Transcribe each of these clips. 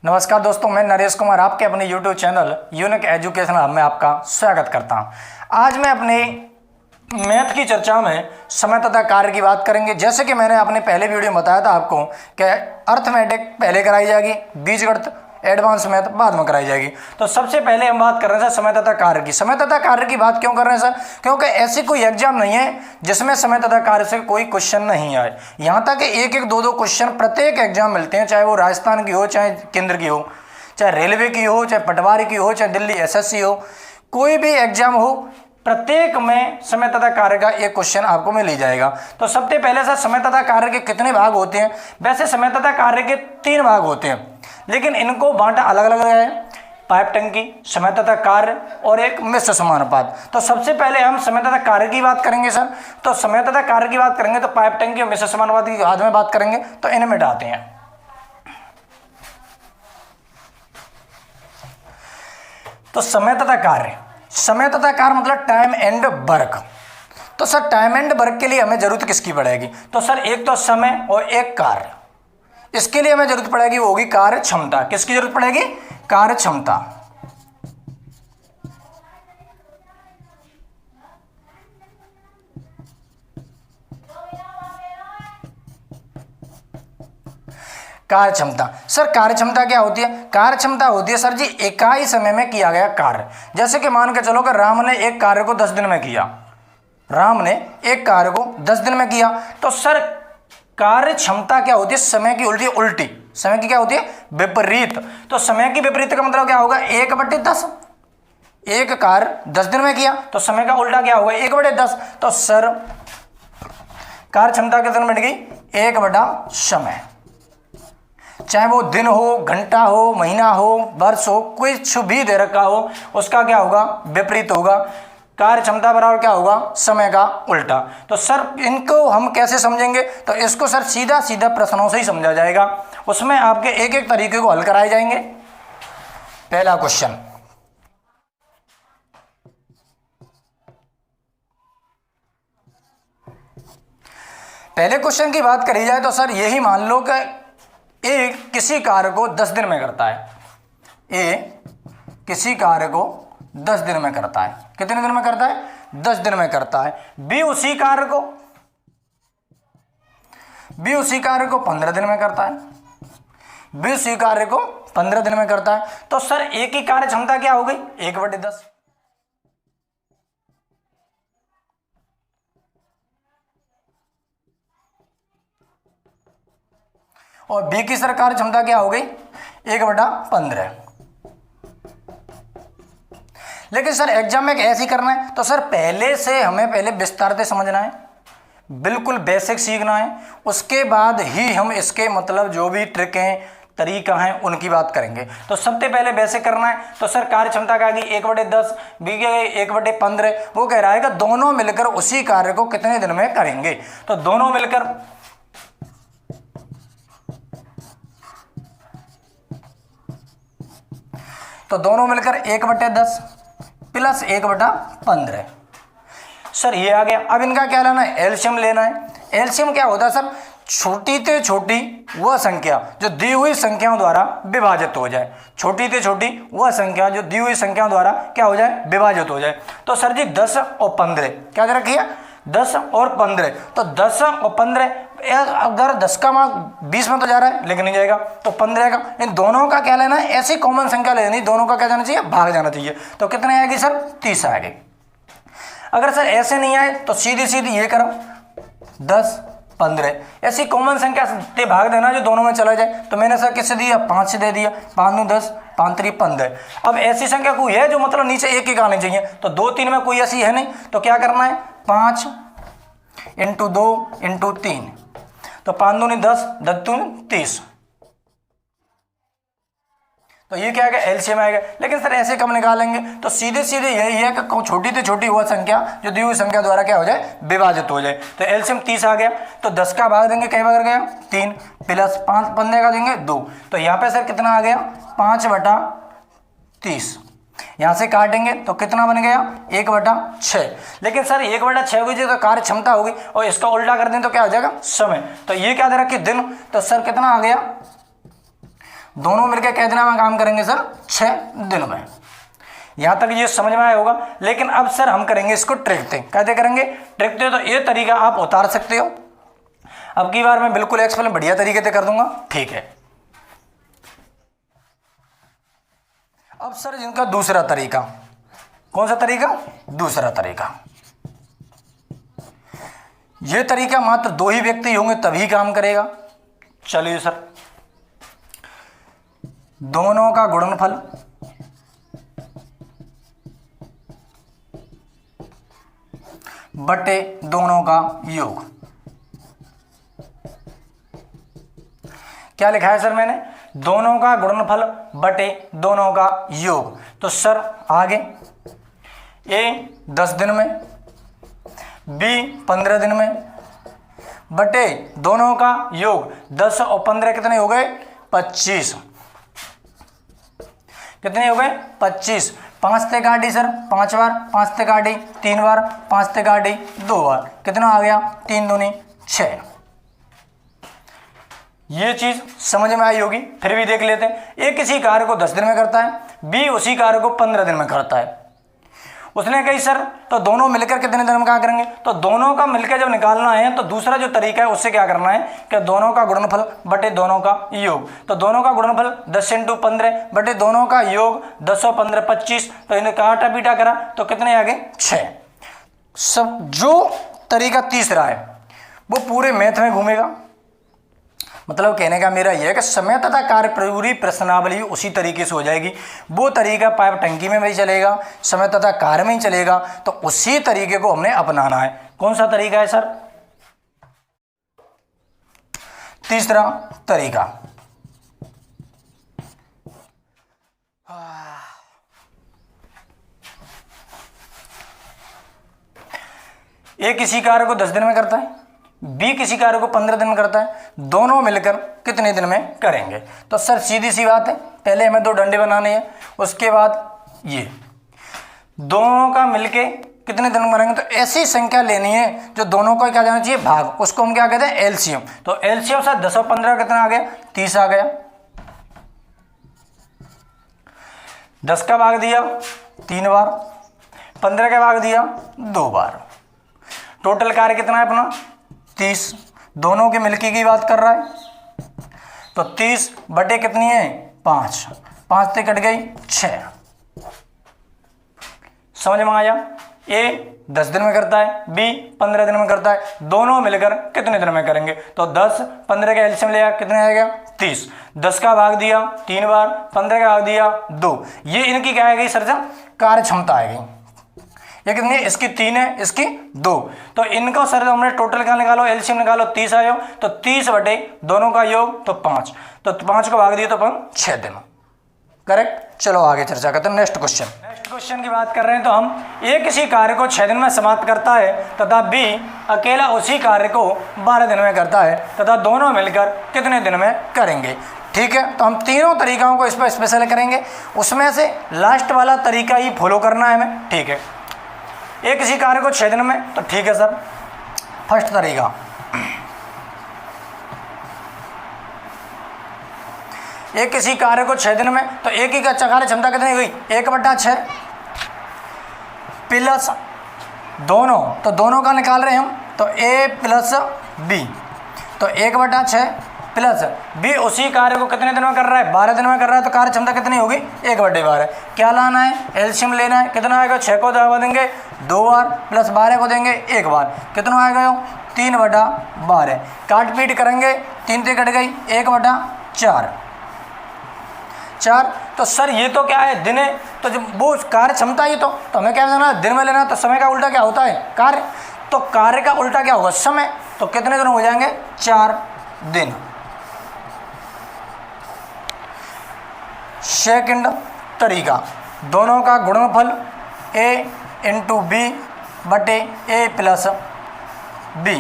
नमस्कार दोस्तों, मैं नरेश कुमार आपके अपने YouTube channel unique education hub में आपका स्वागत करता हूं। आज मैं अपने मैथ की चर्चा में समय तथा कार्य की बात करेंगे। जैसे कि मैंने अपने पहले वीडियो में बताया था आपको कि अर्थमेटिक पहले कराई जाएगी, बीजगणित एडवांस मैथ बाद में कराई जाएगी। तो सबसे पहले हम बात कर रहे हैं सर समय तथा कार्य की। समय तथा कार्य की बात क्यों कर रहे हैं सर? क्योंकि ऐसी कोई एग्जाम नहीं है जिसमें समय तथा कार्य से कोई क्वेश्चन नहीं आए। यहाँ तक कि एक एक दो क्वेश्चन प्रत्येक एग्जाम मिलते हैं, चाहे वो राजस्थान की हो, चाहे केंद्र की हो, चाहे रेलवे की हो, चाहे पटवारी की हो, चाहे दिल्ली SSC हो, कोई भी एग्जाम हो, प्रत्येक में समय तथा कार्य का एक क्वेश्चन आपको मिल ही जाएगा। तो सबसे पहले सर समय तथा कार्य के कितने भाग होते हैं? वैसे समय तथा कार्य के 3 भाग होते हैं, लेकिन इनको बांटा अलग अलग है। पाइप टंकी, समय तथा कार्य और एक मिश्र समानुपात। तो सबसे पहले हम समय तथा कार्य की बात करेंगे सर। तो समय तथा कार्य की बात करेंगे तो पाइप टंकी और मिश्र समानुपात की बाद में बात करेंगे। तो इन्हें मिटाते हैं। तो समय तथा कार्य, समय तथा कार्य मतलब टाइम एंड वर्क। तो सर टाइम एंड वर्क के लिए हमें जरूरत किसकी पड़ेगी? तो सर एक तो समय और एक कार्य। इसके लिए हमें जरूरत पड़ेगी, वो होगी कार्य क्षमता। किसकी जरूरत पड़ेगी? कार्य क्षमता। कार्य क्षमता। सर कार्य क्षमता क्या होती है? कार्य क्षमता होती है सर जी इकाई समय में किया गया कार्य। जैसे कि मान के चलो कि राम ने एक कार्य को 10 दिन में किया। राम ने एक कार्य को 10 दिन में किया। तो सर कार्य क्षमता क्या होती है? समय की उल्टी। समय की क्या होती है? विपरीत। तो समय की विपरीत का मतलब क्या होगा? 1/10। एक कार्य 10 दिन में किया तो समय का उल्टा क्या होगा? 1/10। तो सर कार्य क्षमता कितनी मिट गई? 1 समय। चाहे वो दिन हो, घंटा हो, महीना हो, वर्ष हो, कुछ भी दे रखा हो, उसका क्या होगा? विपरीत होगा। कार्य क्षमता बराबर क्या होगा? समय का उल्टा। तो सर इनको हम कैसे समझेंगे? तो इसको सर सीधा सीधा प्रश्नों से ही समझा जाएगा। उसमें आपके एक एक तरीके को हल कराए जाएंगे। पहला क्वेश्चन, पहले क्वेश्चन की बात करी जाए तो सर यही मान लो कि ए किसी कार्य को 10 दिन में करता है। ए किसी कार्य को 10 दिन में करता है। कितने दिन में करता है? 10 दिन में करता है। बी उसी कार्य को 15 दिन में करता है। बी उसी कार्य को 15 दिन में करता है। तो सर ए की कार्य क्षमता क्या हो गई? 1/10। और बी की सर कार्य क्षमता क्या हो गई? 1/15। लेकिन सर एग्जाम में ऐसे ही करना है तो सर पहले से हमें पहले विस्तार से समझना है, बिल्कुल बेसिक सीखना है। उसके बाद ही हम इसके मतलब जो भी ट्रिक हैं, तरीका है, उनकी बात करेंगे। तो सबसे पहले बेसिक करना है। तो सर कार्य क्षमता क्या गई? 1/10। बी के 1/15। वो कह रहा है कि दोनों मिलकर उसी कार्य को कितने दिन में करेंगे? तो दोनों मिलकर तो दोनों मिलकर 1/10 प्लस 1/15। सर ये आ गया। अब इनका क्या लेना है? एलसीएम लेना है। एलसीएम क्या होता है सर? छोटी से छोटी वह संख्या जो दी हुई संख्याओं द्वारा विभाजित हो जाए। छोटी से छोटी वह संख्या जो दी हुई संख्याओं द्वारा क्या हो जाए? विभाजित हो जाए। तो सर जी 10 और 15 क्या दे रखी है? 10 और 15। तो 10 और 15, अगर 10 का मान 20 में तो जा रहा है लेकिन नहीं जाएगा, तो 15 का। इन दोनों का क्या लेना है? ऐसी कॉमन संख्या लेनी, दोनों का क्या जाना चाहिए? भाग जाना चाहिए। तो कितने आएगी सर? 30 आएगी। अगर सर ऐसे नहीं आए तो सीधी सीधी ये करो, 10 15 ऐसी कॉमन संख्या से भाग देना जो दोनों में चला जाए। तो मैंने सर किससे दिया? 5 से दे दिया। 5 दूं 10, 5 3 15। अब ऐसी संख्या कोई है जो मतलब नीचे एक एक आनी चाहिए, तो 2 3 में कोई ऐसी है नहीं। तो क्या करना है? 5 × 2 × 3। तो 5 दूनी 10, 10 दूनी 30। तो ये क्या आएगा? एलसीएम आएगा। लेकिन सर ऐसे कब निकालेंगे? तो सीधे सीधे यही है कि छोटी से छोटी वह संख्या जो दी हुई संख्या द्वारा क्या हो जाए? विभाजित हो जाए। तो एलसीएम 30 आ गया। तो 10 का भाग देंगे, कई बार गया? 3 प्लस 5 15 का देंगे 2। तो यहाँ पे सर कितना आ गया? 5/30। यहाँ से काटेंगे तो कितना बन गया? 1/6। लेकिन सर 1/6 होगी तो कार्य क्षमता होगी, और इसका उल्टा कर दें तो क्या हो जाएगा? समय। तो ये क्या दे रखी? दिन। तो सर कितना आ गया? दोनों मिलकर कितने दिन में काम करेंगे सर? 6 दिन में। यहाँ तक ये समझ में आया होगा। लेकिन अब सर हम करेंगे इसको ट्रिकते। कैसे करेंगे? ट्रिकते तो ये तरीका आप उतार सकते हो। अब की बार मैं बिल्कुल एक्सप्लेन बढ़िया तरीके से कर दूंगा, ठीक है। अब सर जिनका दूसरा तरीका, कौन सा तरीका? दूसरा तरीका। यह तरीका मात्र 2 ही व्यक्ति होंगे तभी काम करेगा। चलिए सर, दोनों का गुणनफल बटे दोनों का योग। क्या लिखा है सर मैंने? दोनों का गुणनफल बटे दोनों का योग। तो सर आगे ए 10 दिन में, बी 15 दिन में, बटे दोनों का योग 10 और 15 कितने हो गए? 25। कितने हो गए? 25। 5 से काटी सर 5 बार, 5 से काटी 3 बार, 5 से काटी 2 बार, कितना आ गया? 3 दूनी 6। ये चीज समझ में आई होगी। फिर भी देख लेते हैं। एक किसी कार्य को 10 दिन में करता है, बी उसी कार्य को 15 दिन में करता है। उसने कही सर तो दोनों मिलकर कितने दिन में क्या करेंगे? तो दोनों का मिलकर जब निकालना है तो दूसरा जो तरीका है उससे क्या करना है कि दोनों का गुणनफल बटे दोनों का योग। तो दोनों का गुणनफल 10 × 15 बटे दोनों का योग 10 और 15 25। तो इन्हें काटा पीटा करा तो कितने आ गए? 6। सब जो तरीका तीसरा है वो पूरे मैथ में घूमेगा। मतलब कहने का मेरा यह है कि समय तथा कार्य पूरी प्रश्नावली उसी तरीके से हो जाएगी। वो तरीका पाइप टंकी में भी चलेगा, समय तथा कार्य में ही चलेगा। तो उसी तरीके को हमने अपनाना है। कौन सा तरीका है सर? तीसरा तरीका। ए किसी कार्य को 10 दिन में करता है, बी किसी कार्य को 15 दिन में करता है। दोनों मिलकर कितने दिन में करेंगे? तो सर सीधी सी बात है, पहले हमें 2 डंडे बनाने हैं, उसके बाद ये दोनों का मिलके कितने दिन में करेंगे। तो ऐसी संख्या लेनी है जो दोनों को क्या जाना चाहिए? भाग। उसको हम क्या कहते हैं? एलसीएम। तो एलसीएम सर 10 और 15 कितना आ गया? 30 आ गया। 10 का भाग दिया 3 बार, 15 का भाग दिया 2 बार। टोटल कार्य कितना है अपना? 30। दोनों के मिलके की बात कर रहा है। तो 30 बटे कितनी है? 5। 5 से कट गई 6। समझ में आया? ए 10 दिन में करता है, बी 15 दिन में करता है। दोनों मिलकर कितने दिन में करेंगे? तो 10 15 का एलसीएम लिया, कितने आएगा? 30। 10 का भाग दिया 3 बार, 15 का भाग दिया 2। ये इनकी क्या आएगी सर? कार्य क्षमता आएगी। ये कितनी है? इसकी 3 है, इसकी 2। तो इनको सर हमने टोटल का निकालो, एलसीएम निकालो, 30 आयो। तो 30 बटे दोनों का योग तो 5। तो 5 को भाग दिया तो अपन 6 दिन। करेक्ट। चलो आगे चर्चा करते हैं। नेक्स्ट क्वेश्चन की बात कर रहे हैं। तो हम ए किसी कार्य को 6 दिन में समाप्त करता है तथा बी अकेला उसी कार्य को 12 दिन में करता है तथा दोनों मिलकर कितने दिन में करेंगे? ठीक है। तो हम तीनों तरीकाओं को इस पर स्पेशल करेंगे। उसमें से लास्ट वाला तरीका ही फॉलो करना है हमें। ठीक है। एक किसी कार्य को 6 दिन में, तो ठीक है सर। फर्स्ट तरीका, एक किसी कार्य को 6 दिन में, तो एक ही का कार्य क्षमता कितनी हुई? 1/6 प्लस दोनों, तो दोनों का निकाल रहे हैं हम, तो ए प्लस बी। तो 1/6 प्लस बी उसी कार्य को कितने दिन में कर रहा है? 12 दिन में कर रहा है। तो कार्य क्षमता कितनी होगी? 1/12। क्या लाना है? एलसीएम लेना है। कितना आएगा? 6 को दबा देंगे 2 बार, प्लस 12 को देंगे 1 बार। कितना आएगा? 3/12। काट पीट करेंगे, 3 से कट गई 1/4। 4। तो सर ये तो क्या है? दिन है। तो जब वो कार्य क्षमता ही तो हमें क्या जाना? दिन में लेना। तो समय का उल्टा क्या होता है? कार्य। तो कार्य का उल्टा क्या होगा? समय। तो कितने दिन हो जाएंगे? 4 दिन। सेकंड तरीका, दोनों का गुणनफल ए इंटू बी बटे ए प्लस बी।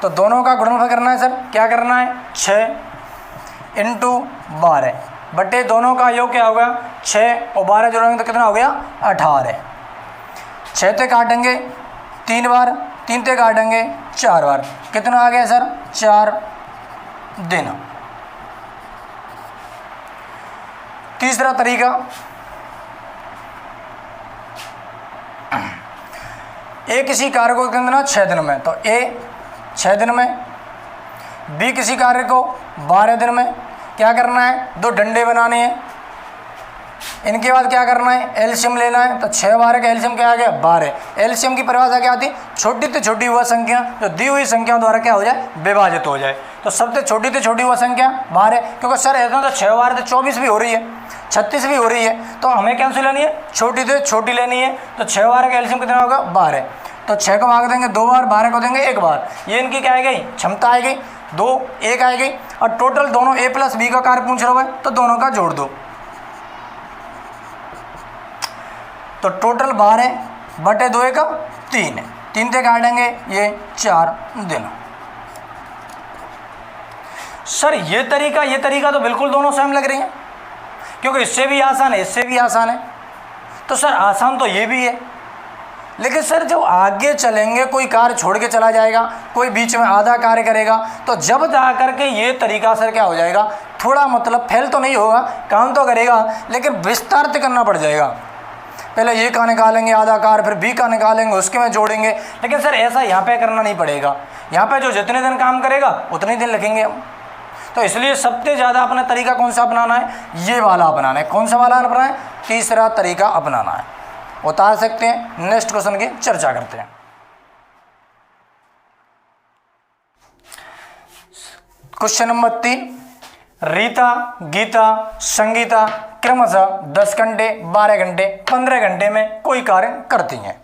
तो दोनों का गुणनफल करना है सर। क्या करना है? 6 इंटू 12 बटे दोनों का योग क्या होगा? 6 और 12 जोड़ेंगे तो कितना हो गया? 18। 6 से काटेंगे 3 बार, 3 से काटेंगे 4 बार। कितना आ गया सर? 4 दिन। तीसरा तरीका, ए किसी कार्य को करना 6 दिन में, तो ए 6 दिन में, बी किसी कार्य को 12 दिन में। क्या करना है, 2 डंडे बनाने हैं। इनके बाद क्या करना है, एलसीएम लेना है। तो 6 12 का एलसीएम क्या आ गया, 12। एलसीएम की परिभाषा क्या आती, छोटी से छोटी वह संख्या जो दी हुई संख्याओं द्वारा क्या हो जाए, विभाजित हो जाए। तो सबसे छोटी से छोटी वह संख्या 12, क्योंकि सर ऐसा तो 6 12 से 24 भी हो रही है, 36 भी हो रही है, तो हमें कौन सी लेनी है, छोटी से छोटी लेनी है। तो 6 12 का एलसीएम कितना होगा, 12। तो 6 को भाग देंगे 2 बार, 12 को देंगे 1 बार। ये इनकी क्या आ गई, क्षमता आ गई, 2 1 आ गई। और टोटल दोनों ए प्लस बी का कार्य पूछ रहे हो, तो दोनों का जोड़ दो। तो टोटल 12 बटे 2 का 3, 3 से काटेंगे ये 4 दिन। सर ये तरीका तो बिल्कुल दोनों सेम लग रही हैं, क्योंकि इससे भी आसान है, इससे भी आसान है। तो सर आसान तो ये भी है, लेकिन सर जो आगे चलेंगे कोई कार्य छोड़ के चला जाएगा, कोई बीच में आधा कार्य करेगा, तो जब जा कर के ये तरीका सर क्या हो जाएगा, थोड़ा मतलब फेल तो नहीं होगा, काम तो करेगा, लेकिन विस्तार से करना पड़ जाएगा। पहले ये का निकालेंगे आधा कार्य, फिर बी का निकालेंगे, उसके में जोड़ेंगे। लेकिन सर ऐसा यहाँ पे करना नहीं पड़ेगा, यहाँ पे जो जितने दिन काम करेगा उतने दिन लिखेंगे हम। तो इसलिए सबसे ज़्यादा अपना तरीका कौन सा अपनाना है, ये वाला अपनाना है। कौन सा वाला अपनाना है, तीसरा तरीका अपनाना है। उतार सकते हैं, नेक्स्ट क्वेश्चन की चर्चा करते हैं। क्वेश्चन नंबर 3, रीता, गीता, संगीता क्रमशः 10 घंटे, 12 घंटे, 15 घंटे में कोई कार्य करती हैं।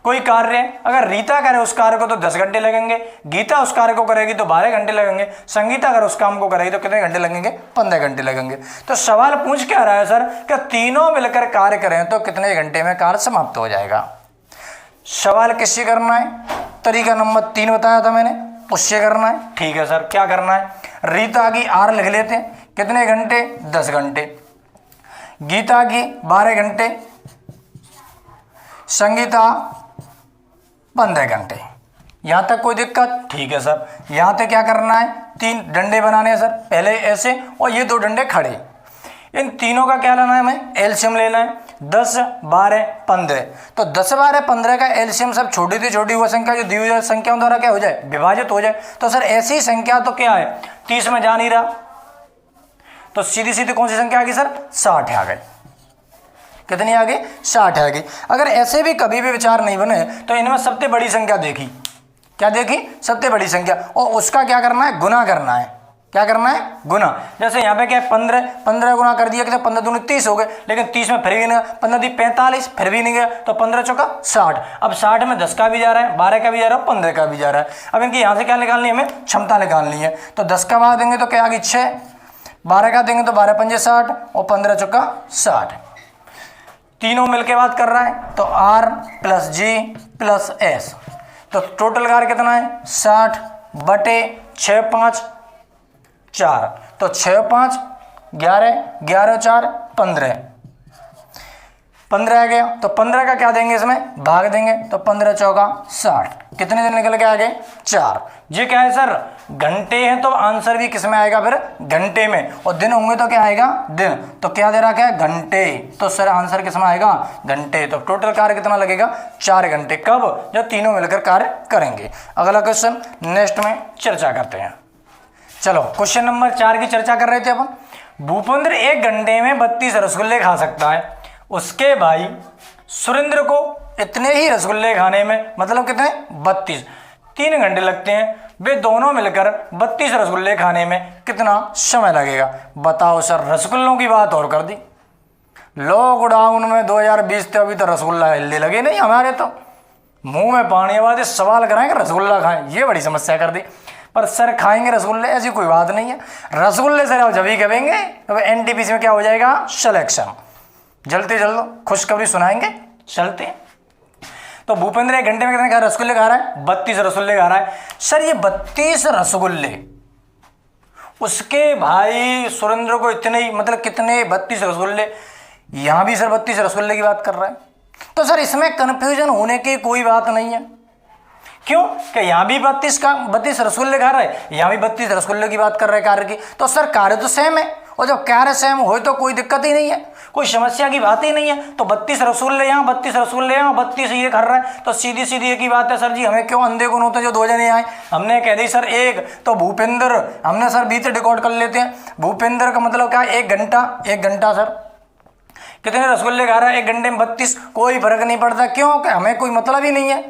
कोई कार्य अगर रीता करे उस कार्य को तो 10 घंटे लगेंगे, गीता उस कार्य को करेगी तो 12 घंटे लगेंगे, संगीता अगर उस काम को करेगी तो कितने घंटे लगेंगे, 15 घंटे लगेंगे। तो सवाल पूछ क्या रहा है सर, कि तीनों मिलकर कार्य करें तो कितने घंटे में कार्य समाप्त हो जाएगा। सवाल किससे करना है, तरीका नंबर 3 बताया था मैंने, उससे करना है। ठीक है सर, क्या करना है, रीता की आर लिख लेते हैं, कितने घंटे, 10 घंटे, गीता की 12 घंटे, संगीता 15 घंटे। यहाँ तक कोई दिक्कत, ठीक है सर। यहाँ तक क्या करना है, 3 डंडे बनाने हैं सर, पहले ऐसे और ये 2 डंडे खड़े। इन तीनों का क्या लेना है, हमें एलसीएम लेना है, 10 12 15। तो 10 12 15 का एलसीएम सब छोटी से छोटी वो संख्या जो दी हुई संख्याओं द्वारा क्या हो जाए, विभाजित हो जाए। तो सर ऐसी संख्या तो क्या है, 30 में जा नहीं रहा, तो सीधी सीधी कौन सी संख्या आ गई सर, 60 आ गई। कितनी आ गई, 60 आ गई। अगर ऐसे भी कभी भी विचार नहीं बने तो इनमें सबसे बड़ी संख्या देखी, क्या देखी, सबसे बड़ी संख्या, और उसका क्या करना है, गुना करना है। क्या करना है, गुना। जैसे यहाँ पे क्या है, 15 गुना कर दिया, 15 दूनी 30 हो गए, लेकिन 30 में फिर भी नहीं, 15 दी 45, फिर भी नहीं गया, तो 15 चौका 60। अब 60 में 10 का भी जा रहा है, 12 का भी जा रहा है, 15 का भी जा रहा है। अब इनकी यहाँ से क्या निकालनी है, हमें क्षमता निकालनी है। तो 10 का भाग देंगे तो क्या आ गई 6, 12 का देंगे तो 12 पंजे 60 और 15 चौका 60। तीनों मिलके बात कर रहा है, तो R plus G plus S, तो टोटल कार्य कितना है, 60 बटे 6 5 4, तो 6 5 11, 11 4 15, 15 आ गया। तो 15 का क्या देंगे, इसमें भाग देंगे, तो 15 चौका 60। कितने दिन निकल के आ गए, 4। ये क्या है सर, घंटे हैं, तो आंसर भी किस में आएगा, फिर घंटे में, और दिन होंगे तो क्या आएगा, दिन। तो क्या दे रखा है, घंटे, तो सर आंसर किस में आएगा, घंटे। तो टोटल कार्य कितना लगेगा, 4 घंटे। कब, जब तीनों मिलकर कार्य करेंगे। अगला क्वेश्चन नेक्स्ट में चर्चा करते हैं। चलो क्वेश्चन नंबर 4 की चर्चा कर रहे थे अपन। भूपेंद्र 1 घंटे में 32 रसगुल्ले खा सकता है, उसके भाई सुरेंद्र को इतने ही रसगुल्ले खाने में, मतलब कितने, 32, 3 घंटे लगते हैं। वे दोनों मिलकर 32 रसगुल्ले खाने में कितना समय लगेगा। बताओ सर, रसगुल्लों की बात और कर दी, लॉकडाउन में 2020 से अभी तो रसगुल्ला हिलने लगे नहीं हमारे, तो मुंह में पानी आवाज सवाल कराएंगे रसगुल्ला खाएं, ये बड़ी समस्या कर दी। पर सर खाएंगे रसगुल्ले, ऐसी कोई बात नहीं है। रसगुल्ले सर जब ही कहेंगे तो एनटीपीसी में क्या हो जाएगा, सिलेक्शन। जल्दी जल्द खुशखबरी सुनाएंगे, चलते हैं। तो भूपेंद्र 1 घंटे में कितने रसगुल्ले खा रहा है, 32 रसगुल्ले खा रहा है। सर ये 32 रसगुल्ले उसके भाई सुरेंद्र को इतने ही, मतलब कितने, 32 रसगुल्ले। यहां भी सर 32 रसगुल्ले की बात कर रहा है, तो सर इसमें कंफ्यूजन होने की कोई बात नहीं है। क्यों, कि यहां भी 32 रसगुल्ले खा रहा है, यहां भी 32 रसगुल्ले की बात कर रहे हैं कार्य की, तो सर कार्य तो सेम है। और जब कार्य सेम हो तो कोई दिक्कत ही नहीं है, कोई समस्या की बात ही नहीं है। तो 32 रसगुल्ले यहाँ, 32 रसगुल्ले यहाँ, 32 ये कर रहा है, तो सीधी सीधी एक ही बात है सर जी, हमें क्यों अंधे गुण होते हैं जो 2 जने आए। हमने कह दी सर एक, तो भूपेंद्र, हमने सर बीच रिकॉर्ड कर लेते हैं। भूपेंद्र का मतलब क्या है, 1 घंटा, 1 घंटा सर कितने रसगुल्ले खा रहा है, 1 घंटे में 32, कोई फर्क नहीं पड़ता, क्यों कि हमें कोई मतलब ही नहीं है,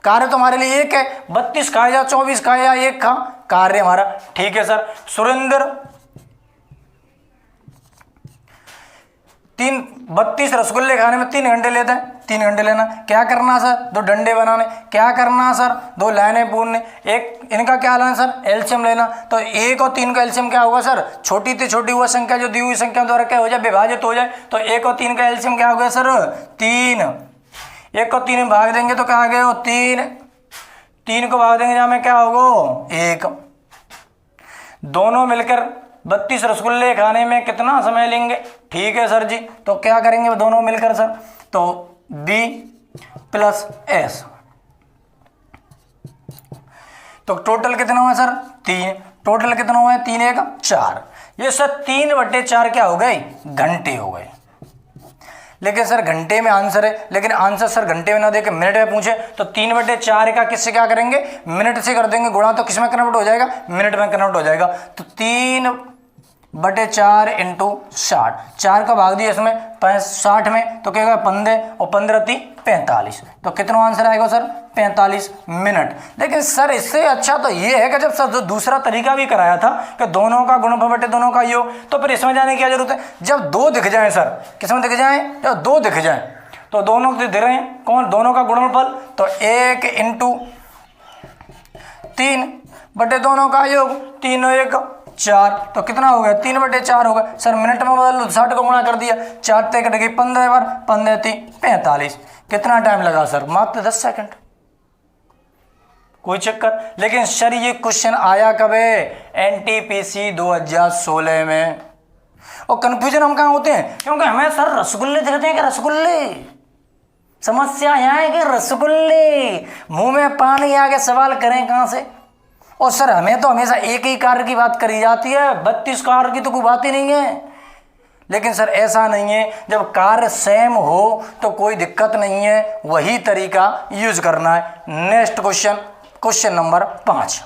कार्य तो हमारे लिए एक है, 32 खाए या 24 खाए या 1 खा, कार्य हमारा ठीक है सर। सुरेंद्र 32 रसगुल्ले खाने में 3 घंटे लेता है, 3 घंटे लेना, क्या करना सर, 2 डंडे बनाने, क्या करना सर, 2 लाइनें पूरने, एक इनका क्या लेना सर, एलसीएम लेना। तो 1 और 3 का एलसीएम क्या होगा सर, छोटी से छोटी वह संख्या जो दी हुई संख्या द्वारा क्या हो जाए, विभाजित हो जाए। तो 1 और 3 का एलसीएम क्या हो गया सर, 3, 1 को 3 में भाग देंगे तो क्या आ गया, 3, 3 को भाग देंगे जहाँ में क्या होगा, 1। दोनों मिलकर 32 रसगुल्ले खाने में कितना समय लेंगे, ठीक है सर जी। तो क्या करेंगे दोनों मिलकर सर, तो B प्लस S, तो टोटल कितना हुआ सर, 3, टोटल कितना हुआ है, 3 1 4, ये सर 3/4 क्या हो गए, घंटे हो गए। लेकिन सर घंटे में आंसर है, लेकिन आंसर सर घंटे में ना देके मिनट में पूछे, तो 3/4 का किससे क्या करेंगे, मिनट से कर देंगे गुणा, तो किस में कन्वर्ट हो जाएगा, मिनट में कन्वर्ट हो जाएगा। तो 3/4 इंटू 60, 4 का भाग दिया इसमें 60 में, तो क्या होगा 15 और 15 × 45, तो कितना आंसर आएगा सर, 45 मिनट। लेकिन सर इससे अच्छा तो ये है कि जब सर जो दूसरा तरीका भी कराया था कि दोनों का गुणनफल बटे दोनों का योग, तो फिर इसमें जाने की क्या जरूरत है, जब 2 दिख जाए सर, किसमें दिख जाए, जब 2 दिख जाए, तो दोनों दिख रहे हैं कौन, दोनों का गुणनफल, तो 1 इंटू 3 बटे दोनों का योग, 3 और 1 4, तो कितना हो गया, 3/4 होगा सर। मिनट में बदल लो, 60 को गुणा कर दिया, 4 ते कटेगी 15 बार, 15 × 3 45, कितना टाइम लगा सर, मात्र 10 सेकंड, कोई चक्कर। लेकिन सर ये क्वेश्चन आया कब है, NTPC 2016 में। और कंफ्यूजन हम कहाँ होते हैं, क्योंकि हमें सर रसगुल्ले दिखते हैं कि रसगुल्ले, समस्या यहाँ है कि रसगुल्ले, मुंह में पानी आके सवाल करें कहाँ से। और सर हमें तो हमेशा एक ही कार्य की बात करी जाती है, 32 कार्य की तो कोई बात ही नहीं है। लेकिन सर ऐसा नहीं है, जब कार्य सेम हो तो कोई दिक्कत नहीं है, वही तरीका यूज करना है। Next question, question number 5,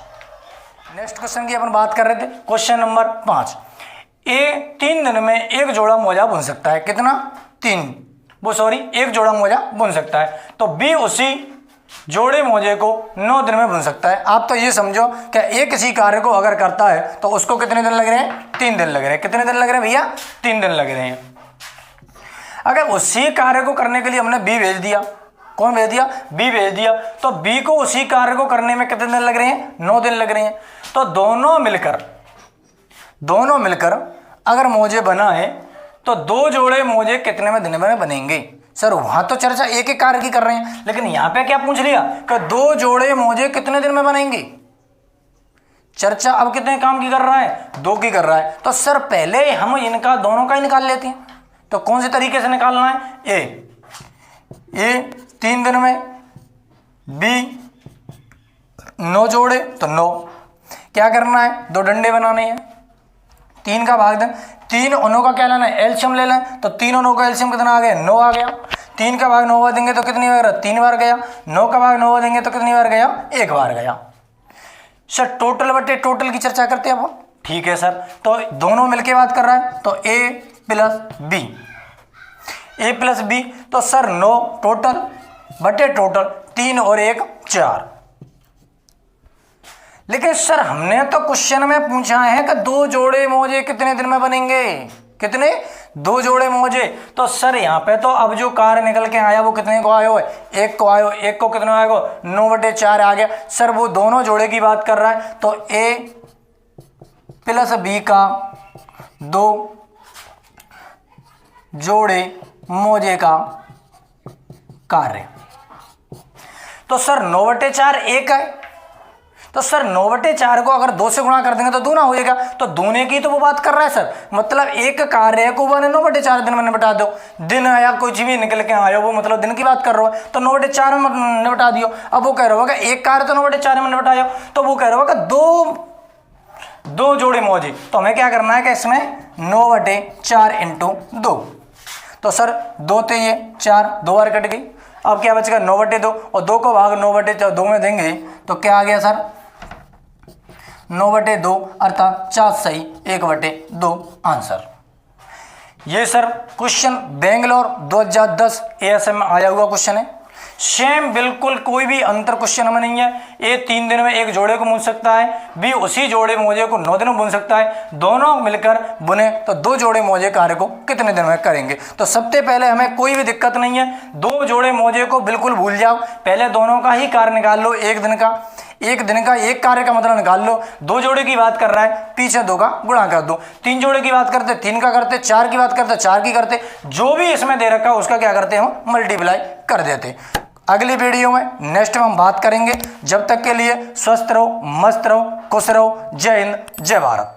next question की अपन बात कर रहे थे, क्वेश्चन नंबर 5। ए 3 दिन में 1 जोड़ा मोजा बुन सकता है, कितना, 1 जोड़ा मोजा बुन सकता है। तो B उसी जोड़े मोजे को 9 दिन में बुन सकता है। आप तो ये समझो कि एक किसी कार्य को अगर करता है तो उसको कितने दिन लग रहे हैं, 3 दिन लग रहे हैं। कितने दिन लग रहे हैं भैया, 3 दिन लग रहे हैं। अगर उसी कार्य को करने के लिए हमने B भेज दिया, कौन भेज दिया, B भेज दिया, तो B को उसी कार्य को करने में कितने दिन लग रहे हैं, 9 दिन लग रहे हैं। तो दोनों मिलकर अगर मोजे बनाए तो 2 जोड़े मोजे कितने में दिन में बनेंगे। सर वहां तो चर्चा एक ही कार्य की कर रहे हैं, लेकिन यहां पे क्या पूछ लिया कि 2 जोड़े मोजे कितने दिन में बनेंगे। चर्चा अब कितने काम की कर रहा है, 2 की कर रहा है। तो सर पहले हम इनका दोनों का ही निकाल लेते हैं। तो कौन से तरीके से निकालना है, ए 3 दिन में, B 9 जोड़े तो 9, क्या करना है, 2 डंडे बनाने हैं, 3 का भाग दें, 3 और 9 का क्या लेना है, एलसीएम ले लें। तो 3 और 9 का एलसीएम कितना आ गया, 9 आ गया। 3 का भाग 9 देंगे तो कितनी बार, 3 बार गया। 9 का भाग 9 देंगे तो कितनी बार गया, 1 बार गया। सर टोटल बटे टोटल की चर्चा करते हैं अपन, ठीक है सर। तो दोनों मिलके बात कर रहा है, तो A प्लस B, तो सर 9 टोटल बटे टोटल, 3 और 1 4। लेकिन सर हमने तो क्वेश्चन में पूछा है कि 2 जोड़े मोजे कितने दिन में बनेंगे, कितने, 2 जोड़े मोजे। तो सर यहाँ पे तो अब जो कार्य निकल के आया वो कितने को आया हो, 1 को आयो, 1 को कितने आएगा, 9/4 आ गया। सर वो दोनों जोड़े की बात कर रहा है, तो A प्लस B का 2 जोड़े मोजे का कार्य। तो सर 9/4 1 है, तो सर 9/4 को अगर 2 से गुणा कर देंगे तो दूना हो जाएगा। तो दूने की तो वो बात कर रहा है सर, मतलब एक कार्य को मैंने 9/4 दिन में निपटा दो। दिन आया कुछ भी निकल के आया, वो मतलब दिन की बात कर रहा है, तो 9/4 में निपटा दियो। अब वो कह रहा होगा एक कार्य तो 9/4 में निपटाया, तो वो कह रहा होगा 2 दो जोड़े मौजे, तो हमें क्या करना है कि इसमें 9/4 इंटू 2। तो सर 2 थे ये 4, 2 बार कट गई। अब क्या बचेगा 9/2 और 2 को भाग 9/2 में देंगे तो क्या आ गया सर 9/2 अर्थात 4 सही 1/2 आंसर। ये सर क्वेश्चन बेंगलोर 2010 ASM में आया हुआ क्वेश्चन है। सेम बिल्कुल कोई भी अंतर क्वेश्चन में नहीं है। ए 3 दिन में एक जोड़े को बुन सकता है, बी उसी जोड़े मोजे को 9 दिन में बुन सकता है। दोनों मिलकर बुने तो 2 जोड़े मोजे कार्य को कितने दिन में करेंगे। तो सबसे पहले हमें कोई भी दिक्कत नहीं है, 2 जोड़े मोजे को बिल्कुल भूल जाओ, पहले दोनों का ही कार्य निकाल लो। एक दिन का एक कार्य का मतलब निकाल लो। 2 जोड़े की बात कर रहा है, पीछे 2 का गुणा कर दो। 3 जोड़े की बात करते 3 का करते, 4 की बात करते 4 की करते, जो भी इसमें दे रखा है उसका क्या करते हम मल्टीप्लाई कर देते। अगली वीडियो में नेक्स्ट में हम बात करेंगे। जब तक के लिए स्वस्थ रहो, मस्त रहो, खुश रहो। जय हिंद, जय भारत।